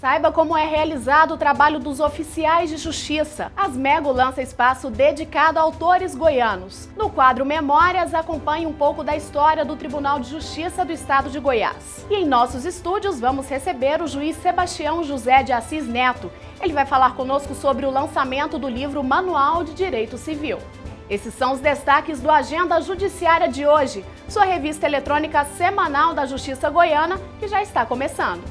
Saiba como é realizado o trabalho dos oficiais de justiça. Asmego lança espaço dedicado a autores goianos. No quadro Memórias, acompanhe um pouco da história do Tribunal de Justiça do Estado de Goiás. E em nossos estúdios vamos receber o juiz Sebastião José de Assis Neto. Ele vai falar conosco sobre o lançamento do livro Manual de Direito Civil. Esses são os destaques do Agenda Judiciária de hoje, sua revista eletrônica semanal da Justiça Goiana, que já está começando.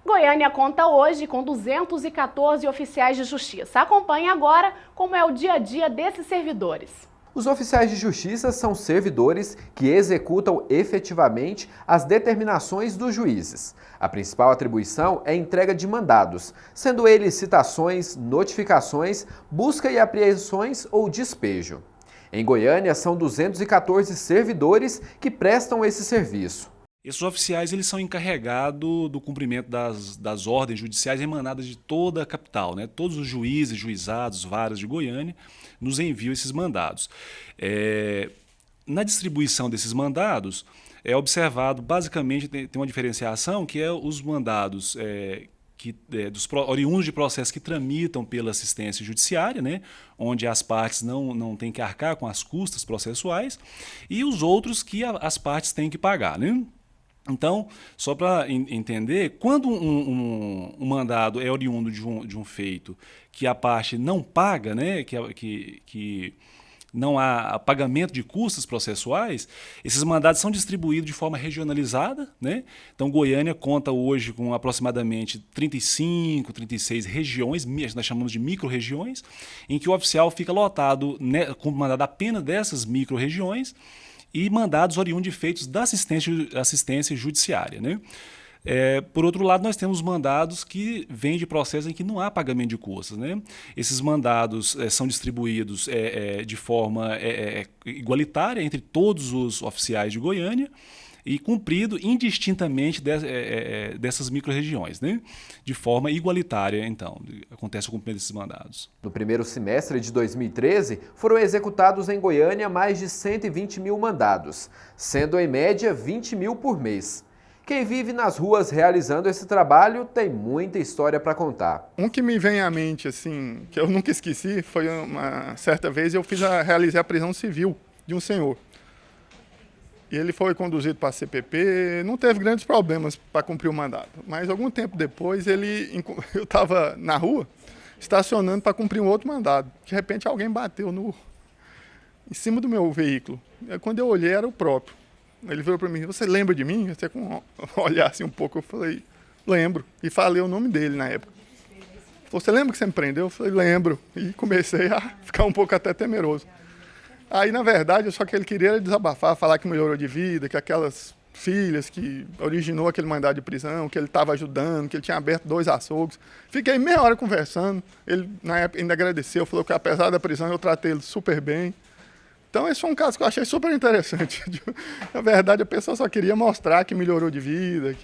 Goiânia conta hoje com 214 oficiais de justiça. Acompanhe agora como é o dia a dia desses servidores. Os oficiais de justiça são servidores que executam efetivamente as determinações dos juízes. A principal atribuição é a entrega de mandados, sendo eles citações, notificações, busca e apreensões ou despejo. Em Goiânia, são 214 servidores que prestam esse serviço. Esses oficiais eles são encarregados do cumprimento das ordens judiciais emanadas de toda a capital, né? Todos os juízes, juizados, varas de Goiânia nos enviam esses mandados. Na distribuição desses mandados, é observado, basicamente, tem uma diferenciação, que é os mandados dos oriundos de processos que tramitam pela assistência judiciária, né? Onde as partes não têm que arcar com as custas processuais, e os outros que as partes têm que pagar, né? Então, só para entender, quando um mandado é oriundo de um feito que a parte não paga, né, que não há pagamento de custas processuais, esses mandados são distribuídos de forma regionalizada, né? Então, Goiânia conta hoje com aproximadamente 35, 36 regiões, nós chamamos de micro-regiões, em que o oficial fica lotado, né, com mandado apenas dessas micro-regiões, e mandados oriundos de feitos da assistência judiciária, né? Por outro lado, nós temos mandados que vêm de processos em que não há pagamento de custas, né? Esses mandados são distribuídos de forma igualitária entre todos os oficiais de Goiânia e cumprido indistintamente dessas micro-regiões, né? De forma igualitária, então, acontece o cumprimento desses mandados. No primeiro semestre de 2013, foram executados em Goiânia mais de 120 mil mandados, sendo em média 20 mil por mês. Quem vive nas ruas realizando esse trabalho tem muita história para contar. Um que me vem à mente, assim, que eu nunca esqueci, foi uma certa vez realizei a prisão civil de um senhor. E ele foi conduzido para a CPP, não teve grandes problemas para cumprir o mandato. Mas algum tempo depois, eu estava na rua, estacionando para cumprir um outro mandado. De repente, alguém bateu em cima do meu veículo. Quando eu olhei, era o próprio. Ele veio para mim: "Você lembra de mim?" Até com um olhar assim um pouco, eu falei: "Lembro." E falei o nome dele na época. Ele falou: "Você lembra que você me prendeu?" Eu falei: "Lembro." E comecei a ficar um pouco até temeroso. Aí, na verdade, só que ele queria desabafar, falar que melhorou de vida, que aquelas filhas que originou aquele mandado de prisão, que ele estava ajudando, que ele tinha aberto 2 açougues. Fiquei meia hora conversando, ele na época ainda agradeceu, falou que apesar da prisão eu tratei ele super bem. Então esse foi um caso que eu achei super interessante. Na verdade, a pessoa só queria mostrar que melhorou de vida,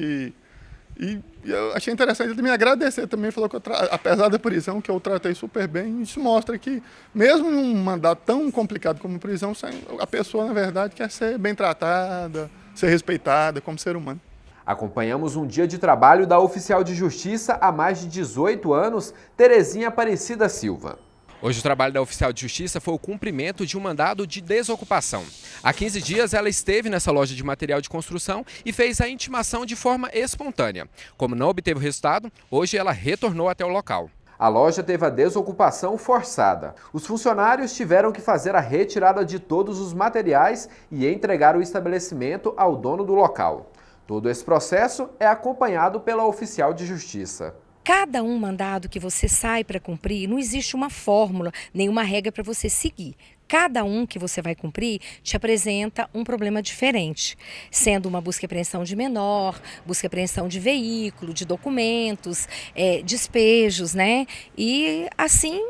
E eu achei interessante ele me agradecer também, falou que apesar da prisão, que eu tratei super bem. Isso mostra que, mesmo num mandato tão complicado como prisão, a pessoa, na verdade, quer ser bem tratada, ser respeitada como ser humano. Acompanhamos um dia de trabalho da oficial de justiça há mais de 18 anos, Terezinha Aparecida Silva. Hoje o trabalho da oficial de justiça foi o cumprimento de um mandado de desocupação. Há 15 dias ela esteve nessa loja de material de construção e fez a intimação de forma espontânea. Como não obteve o resultado, hoje ela retornou até o local. A loja teve a desocupação forçada. Os funcionários tiveram que fazer a retirada de todos os materiais e entregar o estabelecimento ao dono do local. Todo esse processo é acompanhado pela oficial de justiça. Cada um mandado que você sai para cumprir, não existe uma fórmula, nenhuma regra para você seguir. Cada um que você vai cumprir te apresenta um problema diferente, sendo uma busca e apreensão de menor, busca e apreensão de veículo, de documentos, despejos, né? E assim,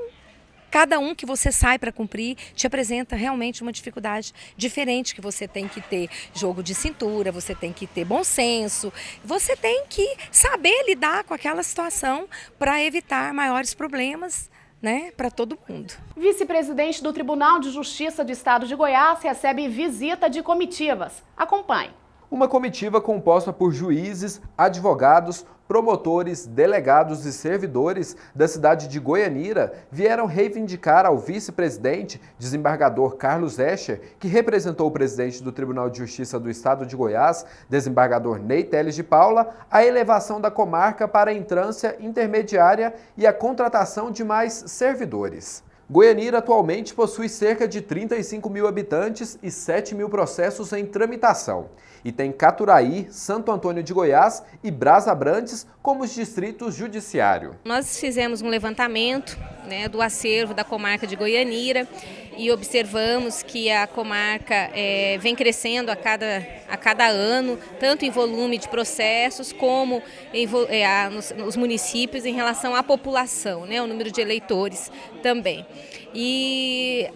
cada um que você sai para cumprir te apresenta realmente uma dificuldade diferente, que você tem que ter jogo de cintura, você tem que ter bom senso, você tem que saber lidar com aquela situação para evitar maiores problemas, né, para todo mundo. Vice-presidente do Tribunal de Justiça do Estado de Goiás recebe visita de comitivas. Acompanhe. Uma comitiva composta por juízes, advogados, promotores, delegados e servidores da cidade de Goianira vieram reivindicar ao vice-presidente, desembargador Carlos Escher, que representou o presidente do Tribunal de Justiça do Estado de Goiás, desembargador Ney Teles de Paula, a elevação da comarca para a entrância intermediária e a contratação de mais servidores. Goianira atualmente possui cerca de 35 mil habitantes e 7 mil processos em tramitação. E tem Caturaí, Santo Antônio de Goiás e Brás Abrantes como os distritos judiciários. Nós fizemos um levantamento, né, do acervo da comarca de Goianira e observamos que a comarca vem crescendo a cada ano, tanto em volume de processos como nos municípios em relação à população, né, o número de eleitores também. E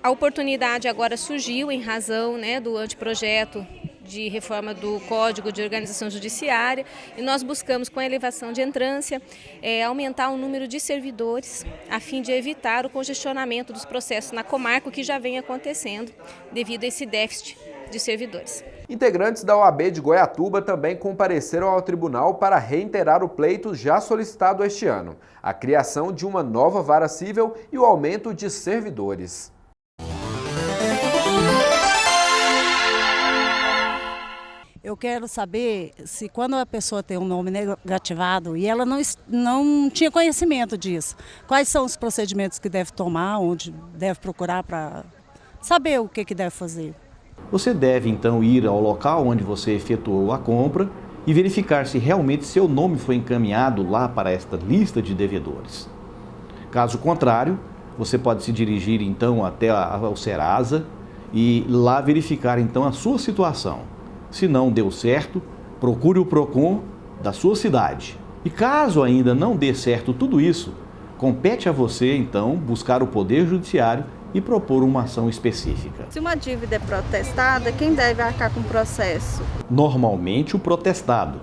a oportunidade agora surgiu em razão, né, do anteprojeto de reforma do Código de Organização Judiciária, e nós buscamos, com a elevação de entrância, aumentar o número de servidores a fim de evitar o congestionamento dos processos na comarca, o que já vem acontecendo devido a esse déficit de servidores. Integrantes da OAB de Goiatuba também compareceram ao tribunal para reiterar o pleito já solicitado este ano, a criação de uma nova vara cível e o aumento de servidores. Eu quero saber se quando a pessoa tem um nome negativado e ela não tinha conhecimento disso, quais são os procedimentos que deve tomar, onde deve procurar para saber o que deve fazer. Você deve então ir ao local onde você efetuou a compra e verificar se realmente seu nome foi encaminhado lá para esta lista de devedores. Caso contrário, você pode se dirigir então até ao Serasa e lá verificar então a sua situação. Se não deu certo, procure o PROCON da sua cidade. E caso ainda não dê certo tudo isso, compete a você, então, buscar o Poder Judiciário e propor uma ação específica. Se uma dívida é protestada, quem deve arcar com o processo? Normalmente o protestado.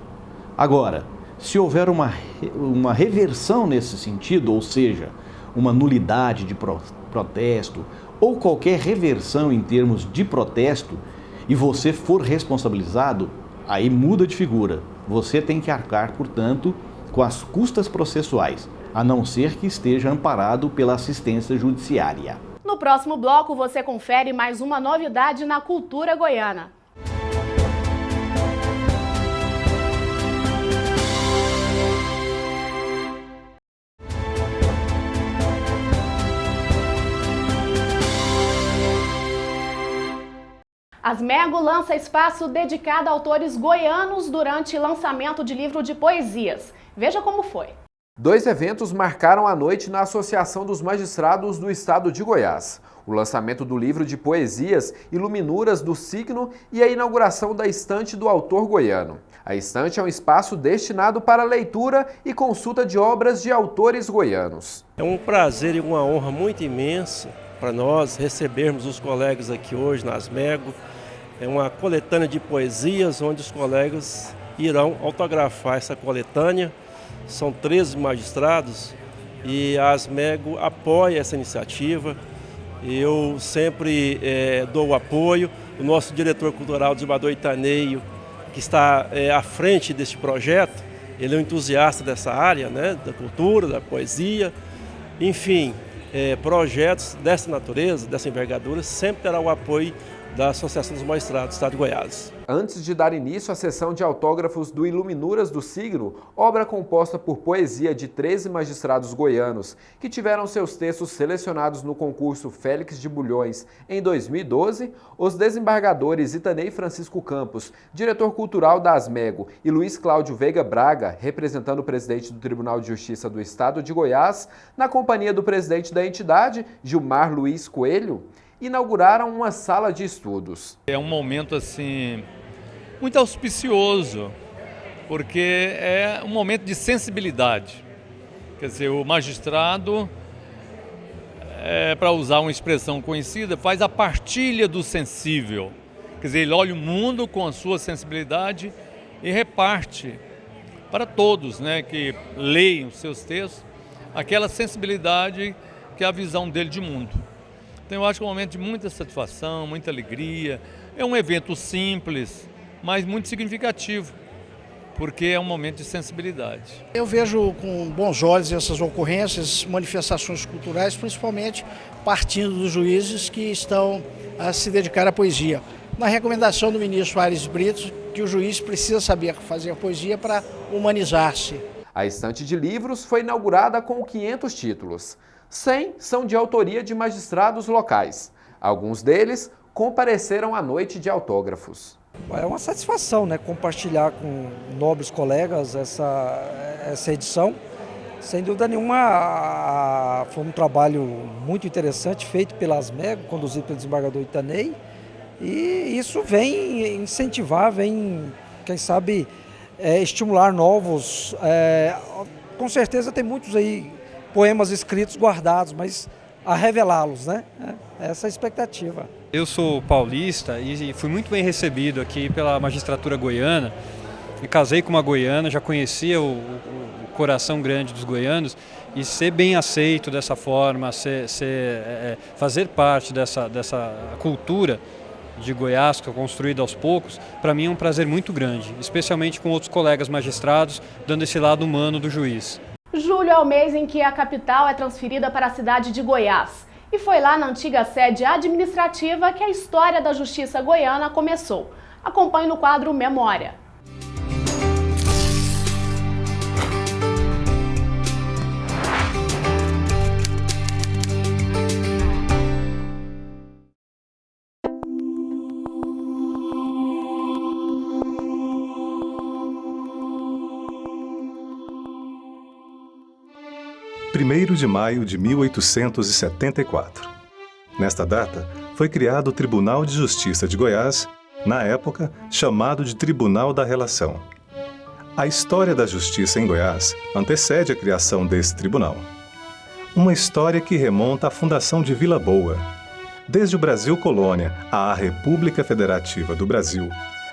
Agora, se houver uma reversão nesse sentido, ou seja, uma nulidade de protesto ou qualquer reversão em termos de protesto, e você for responsabilizado, aí muda de figura. Você tem que arcar, portanto, com as custas processuais, a não ser que esteja amparado pela assistência judiciária. No próximo bloco, você confere mais uma novidade na cultura goiana. Asmego lança espaço dedicado a autores goianos durante lançamento de livro de poesias. Veja como foi. 2 eventos marcaram a noite na Associação dos Magistrados do Estado de Goiás. O lançamento do livro de poesias Iluminuras do Signo e a inauguração da estante do autor goiano. A estante é um espaço destinado para leitura e consulta de obras de autores goianos. É um prazer e uma honra muito imensa para nós recebermos os colegas aqui hoje na Asmego. É uma coletânea de poesias onde os colegas irão autografar essa coletânea. São 13 magistrados e a Asmego apoia essa iniciativa. Eu sempre dou o apoio. O nosso diretor cultural, desembargador Itaneio, que está à frente deste projeto, ele é um entusiasta dessa área, né, da cultura, da poesia, enfim. Projetos dessa natureza, dessa envergadura, sempre terá o apoio da Associação dos Magistrados do Estado de Goiás. Antes de dar início à sessão de autógrafos do Iluminuras do Signo, obra composta por poesia de 13 magistrados goianos, que tiveram seus textos selecionados no concurso Félix de Bulhões em 2012, os desembargadores Itanei Francisco Campos, diretor cultural da Asmego, e Luiz Cláudio Veiga Braga, representando o presidente do Tribunal de Justiça do Estado de Goiás, na companhia do presidente da entidade, Gilmar Luiz Coelho, inauguraram uma sala de estudos. É um momento assim muito auspicioso, porque é um momento de sensibilidade. Quer dizer, o magistrado, para usar uma expressão conhecida, faz a partilha do sensível. Quer dizer, ele olha o mundo com a sua sensibilidade e reparte para todos, né, que leem os seus textos, aquela sensibilidade que é a visão dele de mundo. Então eu acho que é um momento de muita satisfação, muita alegria. É um evento simples, mas muito significativo, porque é um momento de sensibilidade. Eu vejo com bons olhos essas ocorrências, manifestações culturais, principalmente partindo dos juízes que estão a se dedicar à poesia. Na recomendação do ministro Aires Brito, que o juiz precisa saber fazer poesia para humanizar-se. A estante de livros foi inaugurada com 500 títulos. 100 são de autoria de magistrados locais. Alguns deles compareceram à noite de autógrafos. É uma satisfação, né, compartilhar com nobres colegas essa edição. Sem dúvida nenhuma, foi um trabalho muito interessante feito pela Asmego, conduzido pelo desembargador Itanei. E isso vem incentivar, vem, quem sabe, estimular novos. Com certeza tem muitos aí poemas escritos guardados, mas a revelá-los, né? Essa é a expectativa. Eu sou paulista e fui muito bem recebido aqui pela magistratura goiana. Me casei com uma goiana, já conhecia o coração grande dos goianos, e ser bem aceito dessa forma, fazer parte dessa cultura de Goiás, que é construída aos poucos, para mim é um prazer muito grande, especialmente com outros colegas magistrados, dando esse lado humano do juiz. Julho é o mês em que a capital é transferida para a cidade de Goiás. E foi lá na antiga sede administrativa que a história da justiça goiana começou. Acompanhe no quadro Memória. Primeiro de maio de 1874. Nesta data, foi criado o Tribunal de Justiça de Goiás, na época chamado de Tribunal da Relação. A história da justiça em Goiás antecede a criação desse tribunal. Uma história que remonta à fundação de Vila Boa, desde o Brasil Colônia à República Federativa do Brasil,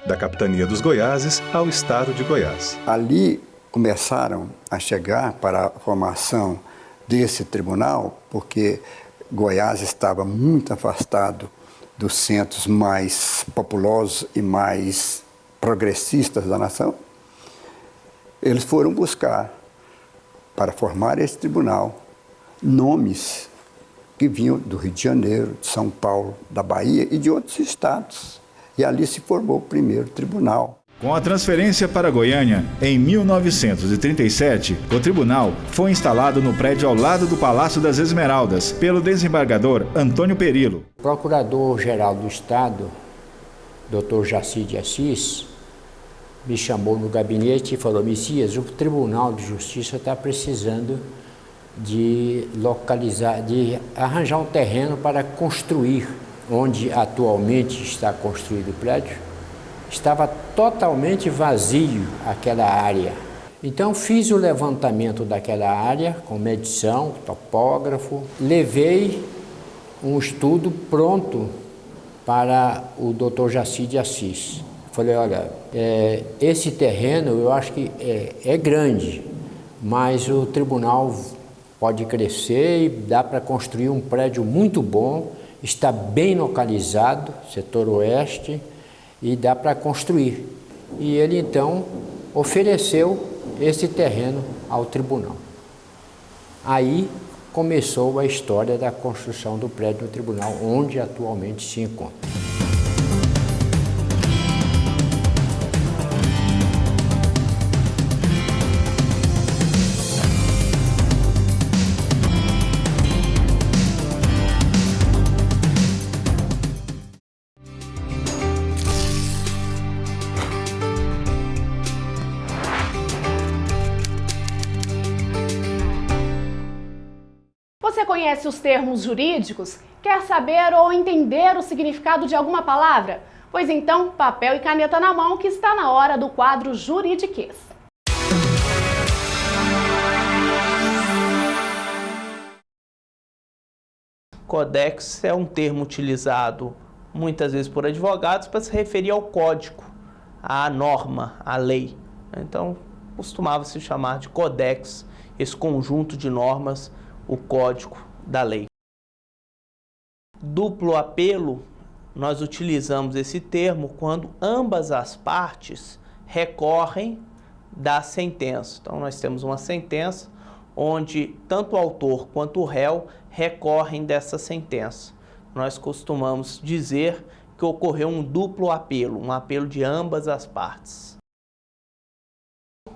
da Capitania dos Goiáses ao Estado de Goiás. Ali começaram a chegar para a formação desse tribunal, porque Goiás estava muito afastado dos centros mais populosos e mais progressistas da nação. Eles foram buscar, para formar esse tribunal, nomes que vinham do Rio de Janeiro, de São Paulo, da Bahia e de outros estados. E ali se formou o primeiro tribunal. Com a transferência para Goiânia, em 1937, o tribunal foi instalado no prédio ao lado do Palácio das Esmeraldas, pelo desembargador Antônio Perillo. O Procurador-Geral do Estado, Dr. Jaci de Assis, me chamou no gabinete e falou: Messias, o Tribunal de Justiça está precisando de localizar, de arranjar um terreno para construir. Onde atualmente está construído o prédio, estava totalmente vazio aquela área. Então fiz o levantamento daquela área com medição, topógrafo, levei um estudo pronto para o Dr. Jaci de Assis. Falei: olha, esse terreno eu acho que é grande, mas o tribunal pode crescer e dá para construir um prédio muito bom, está bem localizado, setor oeste, e dá para construir. E ele então ofereceu esse terreno ao tribunal. Aí começou a história da construção do prédio do tribunal, onde atualmente se encontra. Você conhece os termos jurídicos? Quer saber ou entender o significado de alguma palavra? Pois então, papel e caneta na mão, que está na hora do quadro Juridiquês. Codex é um termo utilizado muitas vezes por advogados para se referir ao código, à norma, à lei. Então, costumava se chamar de codex, esse conjunto de normas, o código da lei. Duplo apelo, nós utilizamos esse termo quando ambas as partes recorrem da sentença. Então, nós temos uma sentença onde tanto o autor quanto o réu recorrem dessa sentença. Nós costumamos dizer que ocorreu um duplo apelo, um apelo de ambas as partes.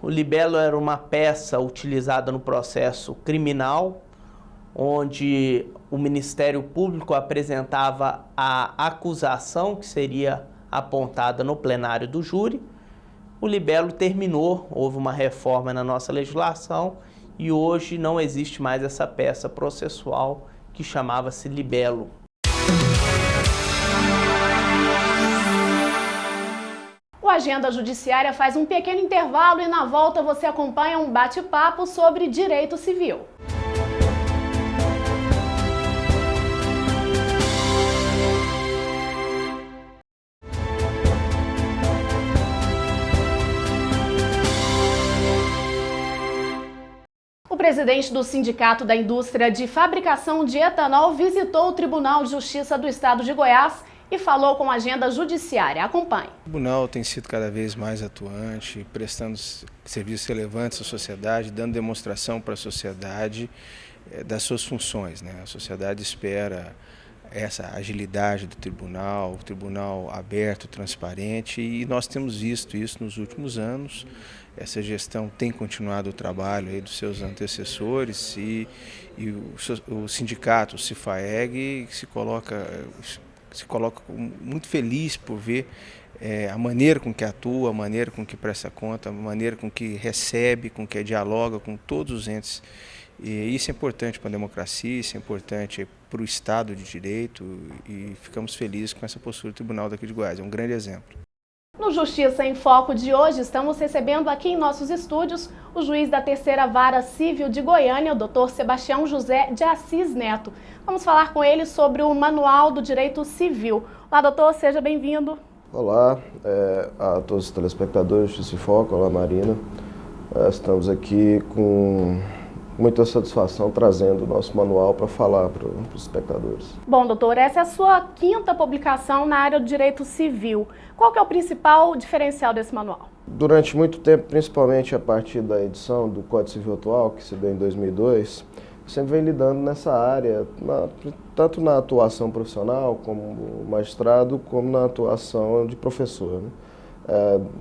O libelo era uma peça utilizada no processo criminal, onde o Ministério Público apresentava a acusação que seria apontada no plenário do júri. O libelo terminou, houve uma reforma na nossa legislação e hoje não existe mais essa peça processual que chamava-se libelo. O Agenda Judiciária faz um pequeno intervalo e na volta você acompanha um bate-papo sobre direito civil. O presidente do Sindicato da Indústria de Fabricação de Etanol visitou o Tribunal de Justiça do Estado de Goiás e falou com a Agenda Judiciária. Acompanhe. O tribunal tem sido cada vez mais atuante, prestando serviços relevantes à sociedade, dando demonstração para a sociedade das suas funções, né? A sociedade espera essa agilidade do tribunal, o tribunal aberto, transparente, e nós temos visto isso nos últimos anos. Essa gestão tem continuado o trabalho aí dos seus antecessores e o sindicato, o CIFAEG, se coloca muito feliz por ver a maneira com que atua, a maneira com que presta conta, a maneira com que recebe, com que dialoga com todos os entes. E isso é importante para a democracia, isso é importante para o Estado de Direito e ficamos felizes com essa postura do Tribunal daqui de Goiás, é um grande exemplo. No Justiça em Foco de hoje, estamos recebendo aqui em nossos estúdios o juiz da Terceira Vara Civil de Goiânia, o Dr. Sebastião José de Assis Neto. Vamos falar com ele sobre o Manual do Direito Civil. Olá, doutor, seja bem-vindo. Olá a todos os telespectadores do Justiça em Foco, olá Marina. Estamos aqui com muita satisfação trazendo o nosso manual para falar para os espectadores. Bom, doutor, essa é a sua 5ª publicação na área do direito civil. Qual que é o principal diferencial desse manual? Durante muito tempo, principalmente a partir da edição do Código Civil atual, que se deu em 2002, sempre vem lidando nessa área, tanto na atuação profissional como magistrado, como na atuação de professor, né?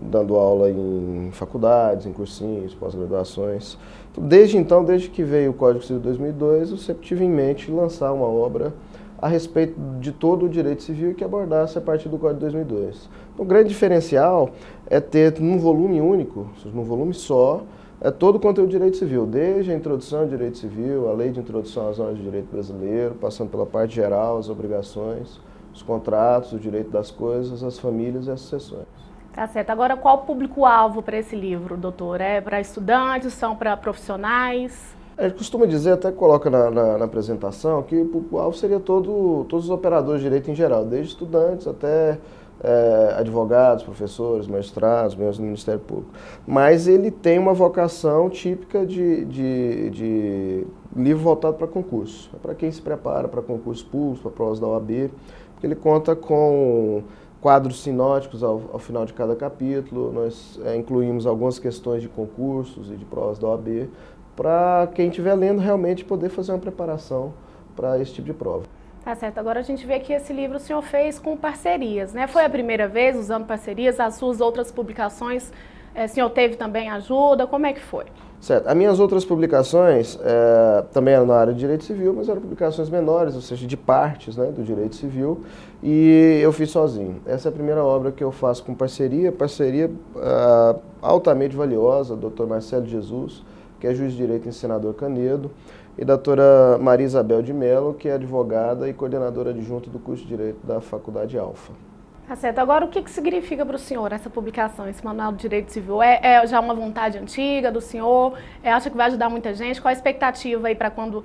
Dando aula em faculdades, em cursinhos, pós-graduações. Desde então, desde que veio o Código Civil de 2002, eu sempre tive em mente lançar uma obra a respeito de todo o direito civil que abordasse a partir do Código de 2002. O grande diferencial é ter num volume único, num volume só, todo o conteúdo de direito civil, desde a introdução ao direito civil, a lei de introdução às normas de direito brasileiro, passando pela parte geral, as obrigações, os contratos, o direito das coisas, as famílias e as sucessões. Tá certo. Agora, qual o público-alvo para esse livro, doutor? É para estudantes, são para profissionais? A gente costuma dizer, até coloca na apresentação, que o público-alvo seria todos os operadores de direito em geral, desde estudantes até advogados, professores, magistrados, membros do Ministério Público. Mas ele tem uma vocação típica de livro voltado para concurso. É para quem se prepara para concursos públicos, para provas da OAB, porque ele conta com quadros sinóticos ao final de cada capítulo. Nós incluímos algumas questões de concursos e de provas da OAB, para quem estiver lendo realmente poder fazer uma preparação para esse tipo de prova. Tá certo. Agora a gente vê que esse livro o senhor fez com parcerias, né? Foi a primeira vez usando parcerias, as suas outras publicações, o senhor teve também ajuda, como é que foi? Certo. As minhas outras publicações também eram na área de direito civil, mas eram publicações menores, ou seja, de partes, né, do direito civil, e eu fiz sozinho. Essa é a primeira obra que eu faço com parceria altamente valiosa, Dr. Marcelo Jesus, que é juiz de direito e senador Canedo. e da doutora Maria Isabel de Mello, que é advogada e coordenadora adjunta do curso de Direito da Faculdade Alfa. Tá certo. Agora, o que significa para o senhor essa publicação, esse Manual do Direito Civil? É já uma vontade antiga do senhor? Acha que vai ajudar muita gente? Qual a expectativa aí para quando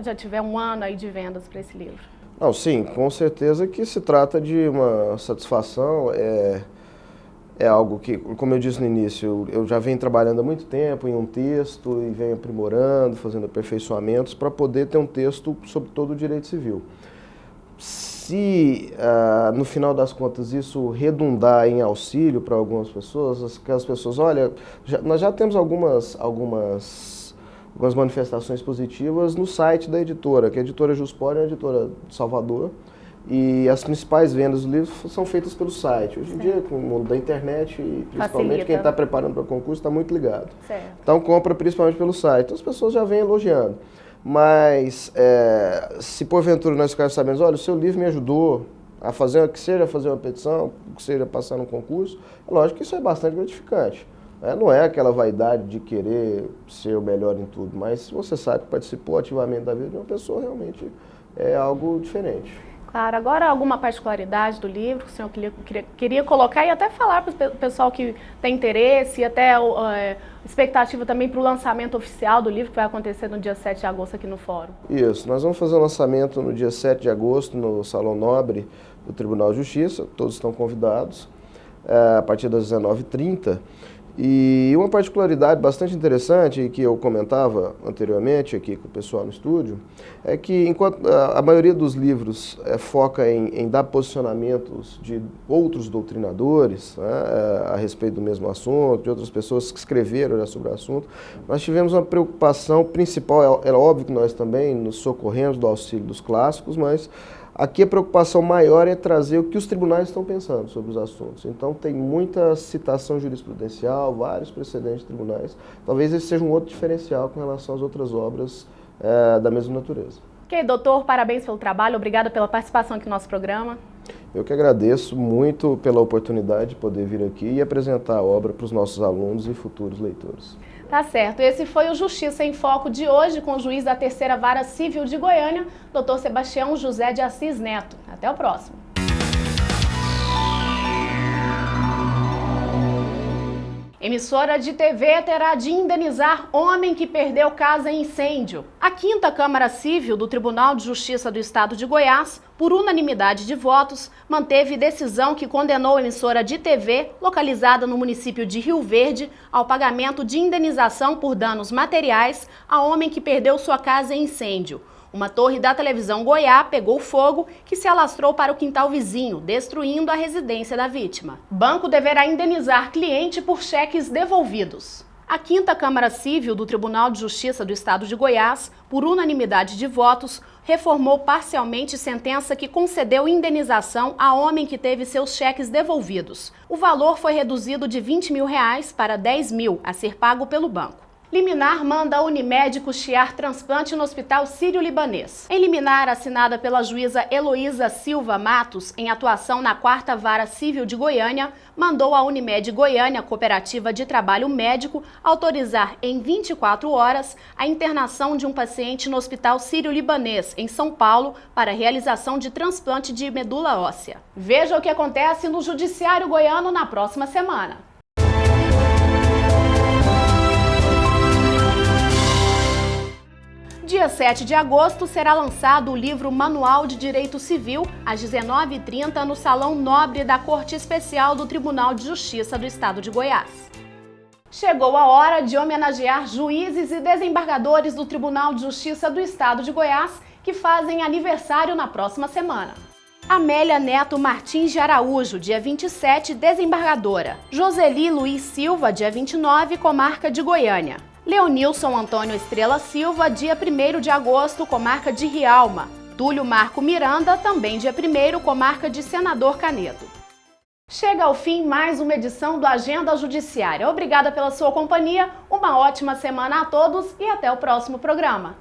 já tiver um ano aí de vendas para esse livro? Não, sim, com certeza que se trata de uma satisfação. É algo que, como eu disse no início, eu já venho trabalhando há muito tempo em um texto e venho aprimorando, fazendo aperfeiçoamentos para poder ter um texto sobre todo o direito civil. Se, no final das contas, isso redundar em auxílio para algumas pessoas, aquelas pessoas, olha, nós já temos algumas manifestações positivas no site da editora, que é a editora Juspor, é uma editora de Salvador, e as principais vendas do livro são feitas pelo site. Hoje em dia, com o mundo da internet, e principalmente quem está preparando para concurso, está muito ligado. Certo. Então, compra principalmente pelo site. Então, as pessoas já vêm elogiando. Mas, se porventura nós ficarmos sabendo, olha, o seu livro me ajudou a fazer, que seja fazer uma petição, que seja passar num concurso, é lógico que isso é bastante gratificante. Não é aquela vaidade de querer ser o melhor em tudo, mas se você sabe que participou ativamente da vida de uma pessoa, realmente é algo diferente. Claro. Agora, alguma particularidade do livro que o senhor queria colocar e até falar para o pessoal que tem interesse e até expectativa também para o lançamento oficial do livro que vai acontecer no dia 7 de agosto aqui no Fórum? Isso, nós vamos fazer o lançamento no dia 7 de agosto no Salão Nobre do Tribunal de Justiça, todos estão convidados, a partir das 19h30. E uma particularidade bastante interessante, que eu comentava anteriormente aqui com o pessoal no estúdio, é que enquanto a maioria dos livros foca em dar posicionamentos de outros doutrinadores, né, a respeito do mesmo assunto, de outras pessoas que escreveram já sobre o assunto, nós tivemos uma preocupação principal, é óbvio que nós também nos socorremos do auxílio dos clássicos, mas aqui a preocupação maior é trazer o que os tribunais estão pensando sobre os assuntos. Então tem muita citação jurisprudencial, vários precedentes de tribunais. Talvez esse seja um outro diferencial com relação às outras obras da mesma natureza. Ok, doutor, parabéns pelo trabalho, obrigada pela participação aqui no nosso programa. Eu que agradeço muito pela oportunidade de poder vir aqui e apresentar a obra para os nossos alunos e futuros leitores. Tá certo. Esse foi o Justiça em Foco de hoje com o juiz da 3ª Vara Civil de Goiânia, Dr. Sebastião José de Assis Neto. Até o próximo. Emissora de TV terá de indenizar homem que perdeu casa em incêndio. A 5ª Câmara Civil do Tribunal de Justiça do Estado de Goiás, por unanimidade de votos, manteve decisão que condenou a emissora de TV, localizada no município de Rio Verde, ao pagamento de indenização por danos materiais a homem que perdeu sua casa em incêndio. Uma torre da televisão Goiá pegou fogo que se alastrou para o quintal vizinho, destruindo a residência da vítima. Banco deverá indenizar cliente por cheques devolvidos. A 5ª Câmara Civil do Tribunal de Justiça do Estado de Goiás, por unanimidade de votos, reformou parcialmente sentença que concedeu indenização a homem que teve seus cheques devolvidos. O valor foi reduzido de R$20 mil para R$10 mil, a ser pago pelo banco. Liminar manda a Unimed custear transplante no Hospital Sírio-Libanês. Em liminar assinada pela juíza Heloísa Silva Matos, em atuação na 4ª Vara Civil de Goiânia, mandou a Unimed Goiânia, Cooperativa de Trabalho Médico, autorizar em 24 horas a internação de um paciente no Hospital Sírio-Libanês, em São Paulo, para a realização de transplante de medula óssea. Veja o que acontece no Judiciário Goiano na próxima semana. Dia 7 de agosto será lançado o livro Manual de Direito Civil, às 19h30, no Salão Nobre da Corte Especial do Tribunal de Justiça do Estado de Goiás. Chegou a hora de homenagear juízes e desembargadores do Tribunal de Justiça do Estado de Goiás, que fazem aniversário na próxima semana. Amélia Neto Martins de Araújo, dia 27, desembargadora. Joseli Luiz Silva, dia 29, comarca de Goiânia. Leonilson Antônio Estrela Silva, dia 1º de agosto, comarca de Rialma. Túlio Marco Miranda, também dia 1º, comarca de Senador Canedo. Chega ao fim mais uma edição do Agenda Judiciária. Obrigada pela sua companhia, uma ótima semana a todos e até o próximo programa.